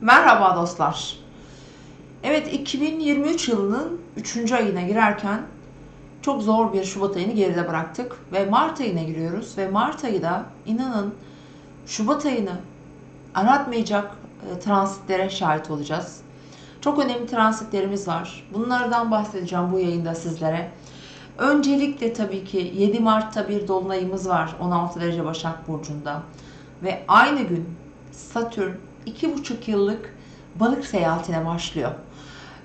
Merhaba dostlar. Evet, 2023 yılının 3. ayına girerken çok zor bir Şubat ayını geride bıraktık ve Mart ayına giriyoruz ve Mart ayı da inanın Şubat ayını aratmayacak transitlere şahit olacağız. Çok önemli transitlerimiz var. Bunlardan bahsedeceğim bu yayında sizlere. Öncelikle tabii ki 7 Mart'ta bir dolunayımız var 16 derece Başak Burcu'nda ve aynı gün Satürn 2,5 yıllık balık seyahatine başlıyor.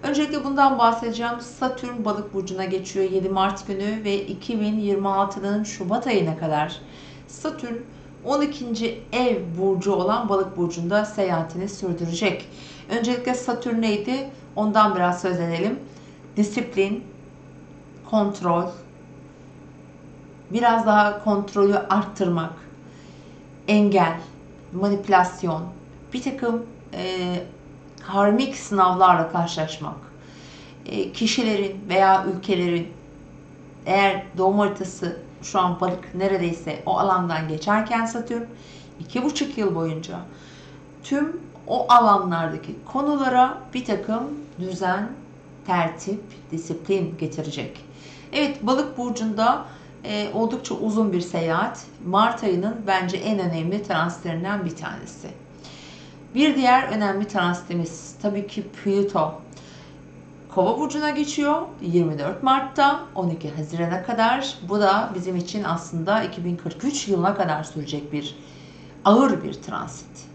Öncelikle bundan bahsedeceğim. Satürn balık burcuna geçiyor 7 Mart günü ve 2026'nın Şubat ayına kadar Satürn 12. ev burcu olan balık burcunda seyahatini sürdürecek. Öncelikle Satürn neydi? Ondan biraz söz edelim. Disiplin, kontrol, biraz daha kontrolü arttırmak, engel, manipülasyon, bir takım karmik sınavlarla karşılaşmak, kişilerin veya ülkelerin eğer doğum haritası şu an balık neredeyse o alandan geçerken Satürn 2,5 yıl boyunca tüm o alanlardaki konulara bir takım düzen, tertip, disiplin getirecek. Evet, balık burcunda oldukça uzun bir seyahat. Mart ayının bence en önemli transitlerinden bir tanesi. Bir diğer önemli transitimiz tabii ki Plüto. Kova burcuna geçiyor 24 Mart'ta 12 Haziran'a kadar. Bu da bizim için aslında 2043 yılına kadar sürecek bir ağır bir transit.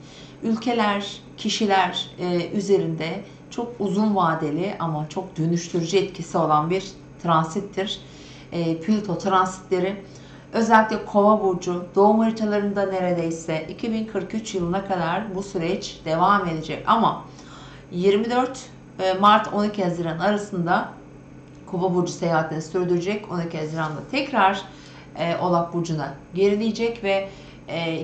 Ülkeler, kişiler üzerinde çok uzun vadeli ama çok dönüştürücü etkisi olan bir transittir. Plüto transitleri özellikle Kova burcu doğum haritalarında neredeyse 2043 yılına kadar bu süreç devam edecek. Ama 24 Mart 12 Haziran arasında Kova burcu seyahatini sürdürecek. 12 Haziran'da tekrar Oğlak burcuna gerileyecek ve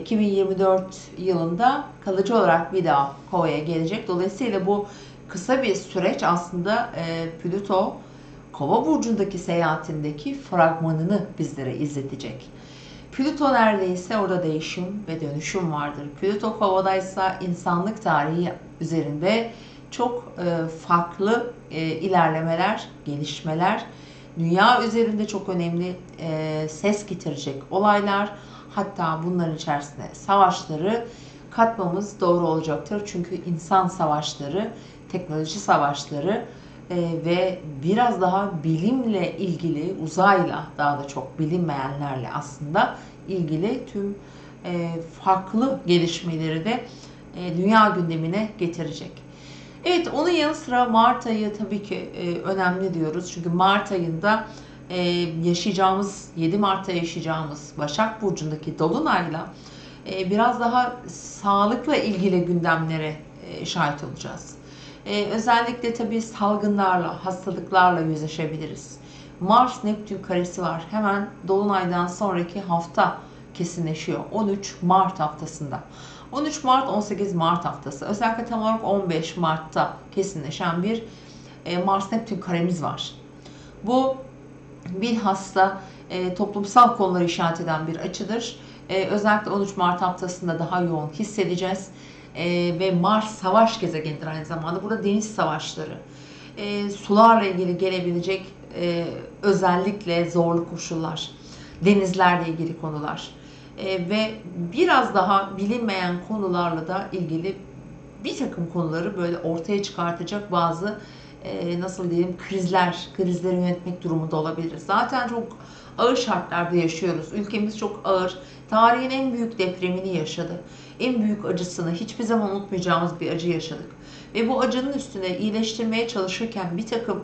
2024 yılında kalıcı olarak bir daha Kova'ya gelecek. Dolayısıyla bu kısa bir süreç aslında Plüto Kova burcundaki seyahatindeki fragmanını bizlere izletecek. Plüto neredeyse orada değişim ve dönüşüm vardır. Plüto Kova'daysa insanlık tarihi üzerinde çok farklı ilerlemeler, gelişmeler, dünya üzerinde çok önemli ses getirecek olaylar, hatta bunların içerisine savaşları katmamız doğru olacaktır. Çünkü insan savaşları, teknoloji savaşları ve biraz daha bilimle ilgili, uzayla daha da çok bilinmeyenlerle aslında ilgili tüm farklı gelişmeleri de dünya gündemine getirecek. Evet, onun yanı sıra Mart ayı tabii ki önemli diyoruz. Çünkü Mart ayında yaşayacağımız, 7 Mart'ta yaşayacağımız Başak Burcu'ndaki Dolunay'la biraz daha sağlıkla ilgili gündemlere şahit olacağız. Özellikle tabii salgınlarla, hastalıklarla yüzleşebiliriz. Mars-Neptün karesi var. Hemen Dolunay'dan sonraki hafta kesinleşiyor. 13 Mart haftasında. 13 Mart 18 Mart haftası. Özellikle tam olarak 15 Mart'ta kesinleşen bir Mars-Neptün karemiz var. Bu bilhassa toplumsal konuları işaret eden bir açıdır. Özellikle 13 Mart haftasında daha yoğun hissedeceğiz. Ve Mars savaş gezegenidir aynı zamanda. Burada deniz savaşları, sularla ilgili gelebilecek özellikle zorlu koşullar, denizlerle ilgili konular ve biraz daha bilinmeyen konularla da ilgili bir takım konuları böyle ortaya çıkartacak bazı nasıl diyelim krizleri yönetmek durumunda olabiliriz. Zaten çok ağır şartlarda yaşıyoruz. Ülkemiz çok ağır. Tarihin en büyük depremini yaşadı. En büyük acısını, hiçbir zaman unutmayacağımız bir acı yaşadık. Ve bu acının üstüne iyileştirmeye çalışırken bir takım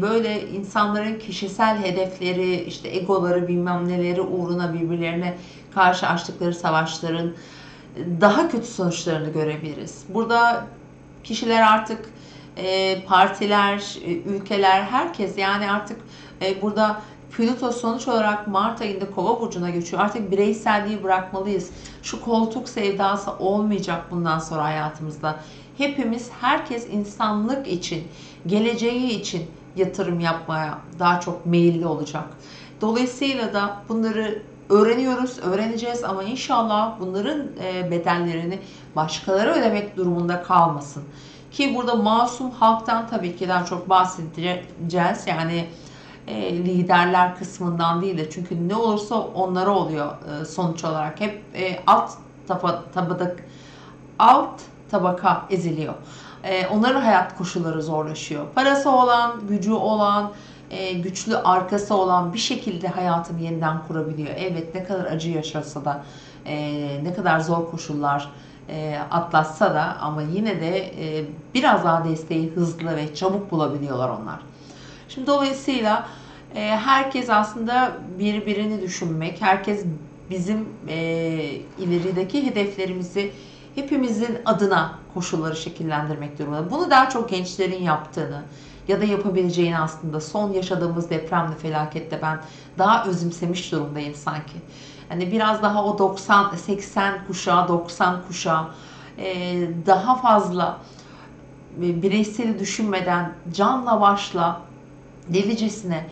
böyle insanların kişisel hedefleri, işte egoları bilmem neleri uğruna birbirlerine karşı açtıkları savaşların daha kötü sonuçlarını görebiliriz. Burada kişiler artık partiler, ülkeler, herkes yani artık burada Plüto sonuç olarak Mart ayında Kova burcuna geçiyor. Artık bireyselliği bırakmalıyız. Şu koltuk sevdası olmayacak bundan sonra hayatımızda. Hepimiz, herkes insanlık için, geleceği için yatırım yapmaya daha çok meyilli olacak. Dolayısıyla da bunları öğreniyoruz, öğreneceğiz ama inşallah bunların bedellerini başkaları ödemek durumunda kalmasın. Ki burada masum halktan tabii ki daha çok bahsedeceğiz. Yani liderler kısmından değil de, çünkü ne olursa onlara oluyor sonuç olarak. Hep alt tabaka eziliyor. Onların hayat koşulları zorlaşıyor. Parası olan, gücü olan, güçlü arkası olan bir şekilde hayatını yeniden kurabiliyor. Evet, ne kadar acı yaşasa da, ne kadar zor koşullar atlatsa da, ama yine de biraz daha desteği hızlı ve çabuk bulabiliyorlar onlar. Şimdi dolayısıyla herkes aslında birbirini düşünmek, herkes bizim ilerideki hedeflerimizi hepimizin adına koşulları şekillendirmek durumunda. Bunu daha çok gençlerin yaptığını ya da yapabileceğini aslında son yaşadığımız depremde, felakette ben daha özümsemiş durumdayım sanki. Hani biraz daha o 80 kuşağı, 90 kuşağı daha fazla bireysel düşünmeden canla başla delicesine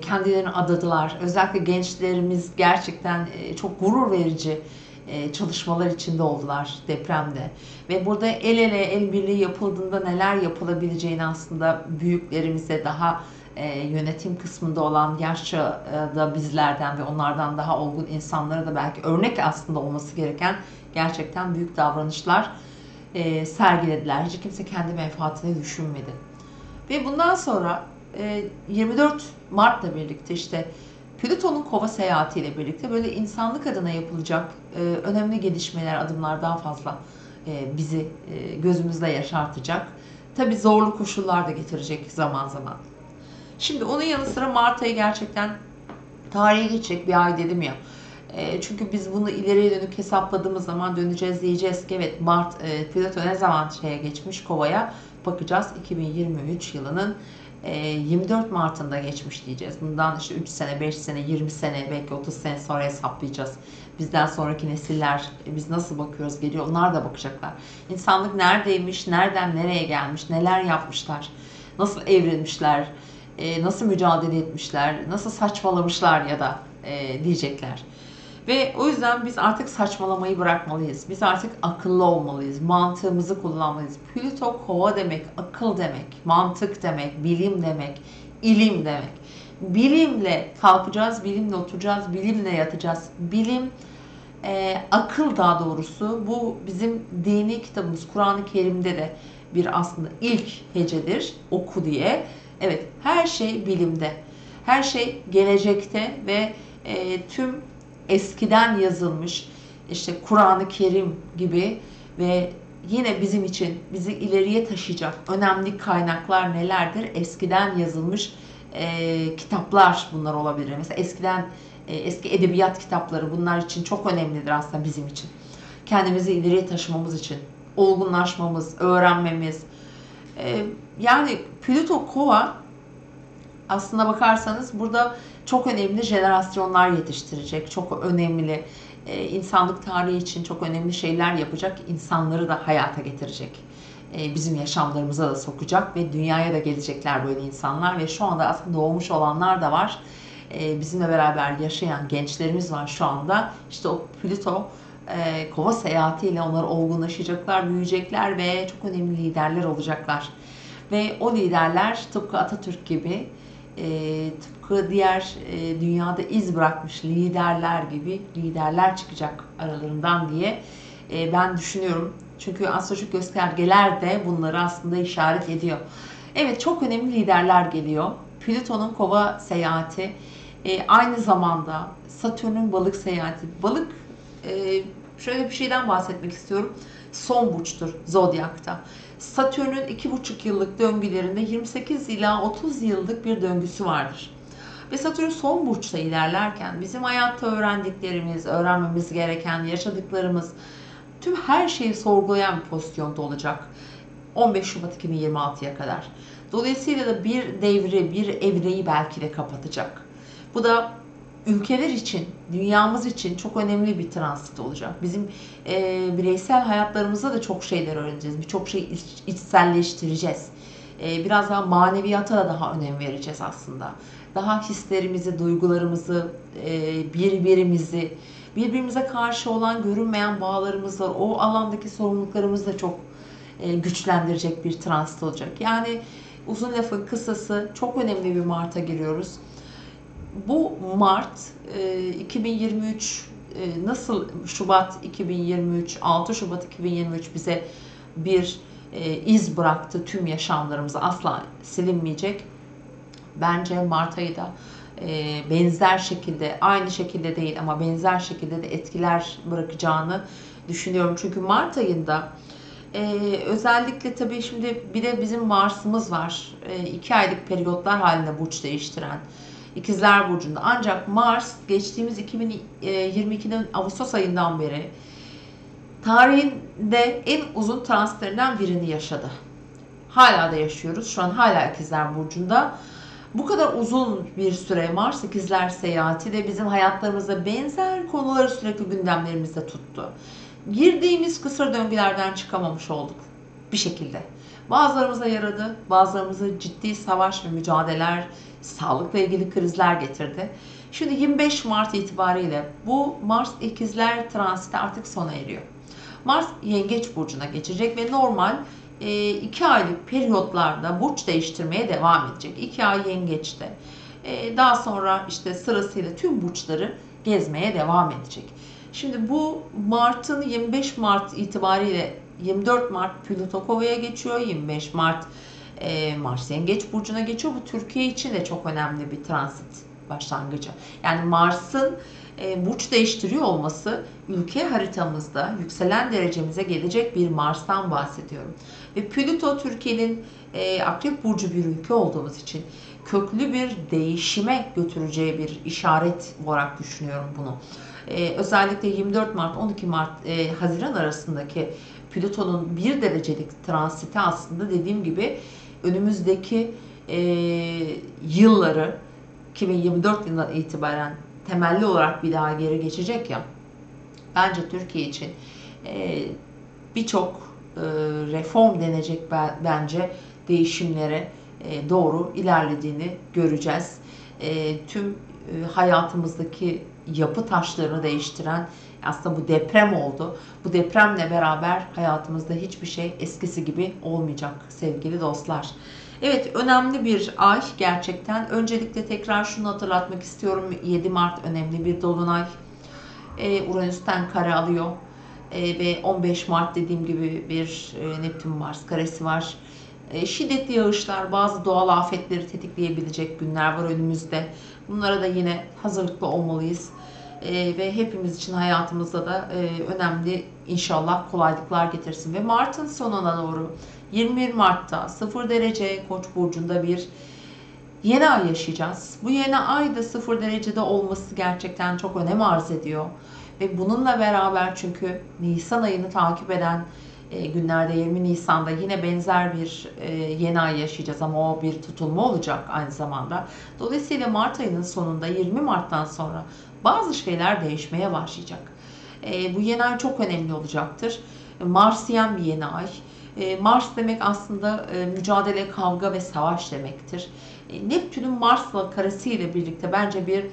kendilerini adadılar. Özellikle gençlerimiz gerçekten çok gurur verici çalışmalar içinde oldular depremde. Ve burada el ele, el birliği yapıldığında neler yapılabileceğini aslında büyüklerimize, daha yönetim kısmında olan yaşça da bizlerden ve onlardan daha olgun insanlara da belki örnek aslında olması gereken gerçekten büyük davranışlar sergilediler. Hiç kimse kendi menfaatini düşünmedi. Ve bundan sonra 24 Mart'la birlikte işte Plüton'un Kova seyahatiyle birlikte böyle insanlık adına yapılacak önemli gelişmeler, adımlar daha fazla bizi gözümüzde yaşartacak. Tabii zorlu koşullar da getirecek zaman zaman. Şimdi onun yanı sıra Mart ayı gerçekten tarihe geçecek bir ay dedim ya. Çünkü biz bunu ileriye dönük hesapladığımız zaman döneceğiz, diyeceğiz ki evet, Plüto ne zaman şeye geçmiş, Kova'ya bakacağız. 2023 yılının 24 Mart'ında geçmiş diyeceğiz. Bundan işte 3 sene, 5 sene, 20 sene, belki 30 sene sonra hesaplayacağız. Bizden sonraki nesiller biz nasıl bakıyoruz geliyor, onlar da bakacaklar. İnsanlık neredeymiş, nereden nereye gelmiş, neler yapmışlar, nasıl evrilmişler, nasıl mücadele etmişler, nasıl saçmalamışlar ya da diyecekler. Ve o yüzden biz artık saçmalamayı bırakmalıyız. Biz artık akıllı olmalıyız. Mantığımızı kullanmalıyız. Plüto Kova demek, akıl demek, mantık demek, bilim demek, ilim demek. Bilimle kalkacağız, bilimle oturacağız, bilimle yatacağız. Bilim, akıl daha doğrusu. Bu bizim dini kitabımız Kur'an-ı Kerim'de de bir aslında ilk hecedir, oku diye. Evet, her şey bilimde. Her şey gelecekte ve tüm eskiden yazılmış işte Kur'an-ı Kerim gibi ve yine bizim için bizi ileriye taşıyacak önemli kaynaklar nelerdir? Eskiden yazılmış kitaplar bunlar olabilir. Mesela eskiden eski edebiyat kitapları bunlar için çok önemlidir aslında bizim için. Kendimizi ileriye taşımamız için, olgunlaşmamız, öğrenmemiz. Yani Plüto Kova aslında bakarsanız burada çok önemli jenerasyonlar yetiştirecek, çok önemli insanlık tarihi için çok önemli şeyler yapacak, insanları da hayata getirecek. Bizim yaşamlarımıza da sokacak ve dünyaya da gelecekler böyle insanlar ve şu anda aslında doğmuş olanlar da var. Bizimle beraber yaşayan gençlerimiz var şu anda. İşte o Plüto Kova seyahatiyle onlar olgunlaşacaklar, büyüyecekler ve çok önemli liderler olacaklar. Ve o liderler tıpkı Atatürk gibi, tıpkı diğer dünyada iz bırakmış liderler gibi liderler çıkacak aralarından diye ben düşünüyorum. Çünkü astrolojik göstergeler de bunları aslında işaret ediyor. Evet, çok önemli liderler geliyor. Plüton'un Kova seyahati, aynı zamanda Satürn'ün Balık seyahati. Balık, şöyle bir şeyden bahsetmek istiyorum. Son burçtur zodyakta. Satürn'ün 2,5 yıllık döngülerinde 28 ila 30 yıllık bir döngüsü vardır. Ve Satürn son burçta ilerlerken bizim hayatta öğrendiklerimiz, öğrenmemiz gereken, yaşadıklarımız, tüm her şeyi sorgulayan bir pozisyonda olacak 15 Şubat 2026'ya kadar. Dolayısıyla da bir devri, bir evreyi belki de kapatacak. Bu da ülkeler için, dünyamız için çok önemli bir transit olacak. Bizim bireysel hayatlarımızda da çok şeyler öğreneceğiz. Birçok şeyi içselleştireceğiz. Biraz daha maneviyata da daha önem vereceğiz aslında. Daha hislerimizi, duygularımızı, birbirimizi Birbirimize karşı olan görünmeyen bağlarımız var. O alandaki sorumluluklarımızı da çok güçlendirecek bir transit olacak. Yani uzun lafın kısası çok önemli bir Mart'a giriyoruz. Bu Mart 2023 nasıl Şubat 2023, 6 Şubat 2023 bize bir iz bıraktı, tüm yaşamlarımızı asla silinmeyecek. Bence Mart ayı da benzer şekilde, aynı şekilde değil ama benzer şekilde de etkiler bırakacağını düşünüyorum. Çünkü Mart ayında özellikle tabii şimdi bir de bizim Mars'ımız var. 2 aylık periyotlar halinde burç değiştiren. İkizler Burcu'nda. Ancak Mars geçtiğimiz 2022'nin Ağustos ayından beri tarihinde en uzun transitlerinden birini yaşadı. Hala da yaşıyoruz. Şu an hala İkizler Burcu'nda. Bu kadar uzun bir süre Mars İkizler seyahati de bizim hayatlarımızda benzer konuları sürekli gündemlerimizde tuttu. Girdiğimiz kısır döngülerden çıkamamış olduk bir şekilde. Bazılarımıza yaradı, bazılarımıza ciddi savaş ve mücadeleler, sağlıkla ilgili krizler getirdi. Şimdi 25 Mart itibariyle bu Mars İkizler transiti artık sona eriyor. Mars Yengeç Burcu'na geçecek ve normal 2 aylık periyotlarda burç değiştirmeye devam edecek. 2 ay Yengeç'te. Daha sonra işte sırasıyla tüm burçları gezmeye devam edecek. Şimdi bu Mart'ın 25 Mart itibariyle 24 Mart Plüto Kova'ya geçiyor. 25 Mart Mars Yengeç Burcu'na geçiyor. Bu Türkiye için de çok önemli bir transit başlangıcı. Yani Mars'ın burç değiştiriyor olması ülke haritamızda yükselen derecemize gelecek bir Mars'tan bahsediyorum. Ve Plüto Türkiye'nin Akrep Burcu bir ülke olduğumuz için köklü bir değişime götüreceği bir işaret olarak düşünüyorum bunu. Özellikle 24 Mart 12 Mart Haziran arasındaki Plüton'un 1 derecelik transiti aslında dediğim gibi önümüzdeki yılları 2024 yılından itibaren temelli olarak bir daha geri geçecek ya. Bence Türkiye için birçok reform denecek bence değişimlere doğru ilerlediğini göreceğiz. Tüm hayatımızdaki yapı taşlarını değiştiren aslında bu deprem oldu. Bu depremle beraber hayatımızda hiçbir şey eskisi gibi olmayacak sevgili dostlar. Evet, önemli bir ay gerçekten. Öncelikle tekrar şunu hatırlatmak istiyorum. 7 Mart önemli bir dolunay. Uranüs'ten kare alıyor. Ve 15 Mart dediğim gibi bir Neptün Mars karesi var. Şiddetli yağışlar, bazı doğal afetleri tetikleyebilecek günler var önümüzde. Bunlara da yine hazırlıklı olmalıyız. Ve hepimiz için hayatımızda da önemli inşallah kolaylıklar getirsin. Ve Mart'ın sonuna doğru 21 Mart'ta 0 derece Koç burcunda bir yeni ay yaşayacağız. Bu yeni ay da 0 derecede olması gerçekten çok önem arz ediyor. Ve bununla beraber çünkü Nisan ayını takip eden günlerde 20 Nisan'da yine benzer bir yeni ay yaşayacağız ama o bir tutulma olacak aynı zamanda. Dolayısıyla Mart ayının sonunda 20 Mart'tan sonra bazı şeyler değişmeye başlayacak. Bu yeni ay çok önemli olacaktır. Marsiyen bir yeni ay. Mars demek aslında mücadele, kavga ve savaş demektir. Neptün'ün Mars'la karesiyle birlikte bence bir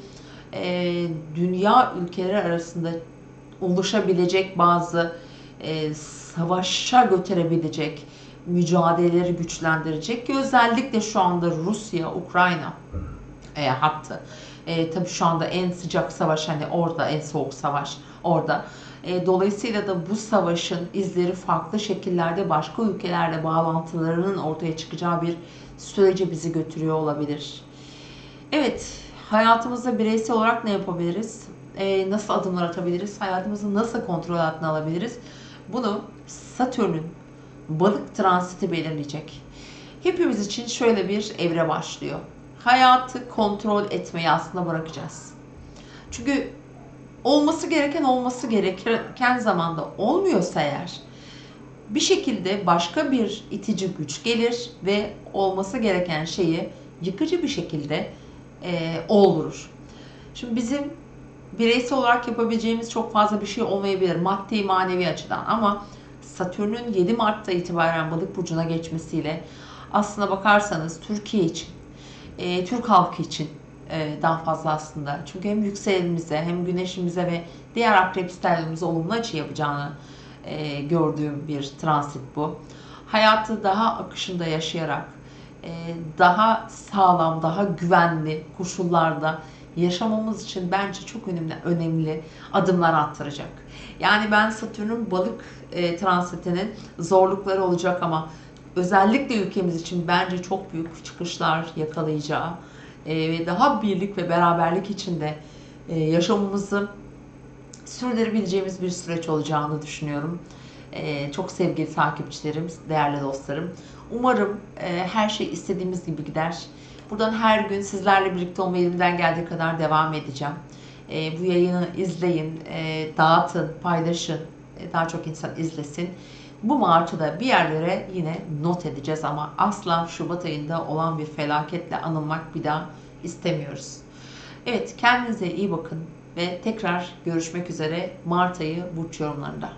dünya ülkeleri arasında oluşabilecek bazı savaşa götürebilecek, mücadeleleri güçlendirecek ki özellikle şu anda Rusya-Ukrayna hattı. Tabii şu anda en sıcak savaş hani orada, en soğuk savaş orada. Dolayısıyla da bu savaşın izleri farklı şekillerde başka ülkelerle bağlantılarının ortaya çıkacağı bir sürece bizi götürüyor olabilir. Evet, hayatımızda bireysel olarak ne yapabiliriz? Nasıl adımlar atabiliriz? Hayatımızı nasıl kontrol altına alabiliriz? Bunu Satürn'ün balık transiti belirleyecek. Hepimiz için şöyle bir evre başlıyor. Hayatı kontrol etmeyi aslında bırakacağız. Çünkü olması gereken zamanda olmuyorsa eğer bir şekilde başka bir itici güç gelir ve olması gereken şeyi yıkıcı bir şekilde oldurur. Şimdi bizim bireysel olarak yapabileceğimiz çok fazla bir şey olmayabilir maddi manevi açıdan ama Satürn'ün 7 Mart'ta itibaren Balık burcuna geçmesiyle aslına bakarsanız Türkiye için, Türk halkı için daha fazla aslında. Çünkü hem yükselenimize hem güneşimize ve diğer akrep stellium'umuza olumlu açı yapacağını gördüğüm bir transit bu. Hayatı daha akışında yaşayarak daha sağlam, daha güvenli koşullarda yaşamamız için bence çok önemli adımlar attıracak. Yani ben Satürn'ün balık transitinin zorlukları olacak ama özellikle ülkemiz için bence çok büyük çıkışlar yakalayacağı ve daha birlik ve beraberlik içinde yaşamımızı sürdürebileceğimiz bir süreç olacağını düşünüyorum. Çok sevgili takipçilerim, değerli dostlarım. Umarım her şey istediğimiz gibi gider. Buradan her gün sizlerle birlikte olmaya elimden geldiği kadar devam edeceğim. Bu yayını izleyin, dağıtın, paylaşın. Daha çok insan izlesin. Bu Mart'ı da bir yerlere yine not edeceğiz ama asla Şubat ayında olan bir felaketle anılmak bir daha istemiyoruz. Evet, kendinize iyi bakın ve tekrar görüşmek üzere Mart ayı burç yorumlarında.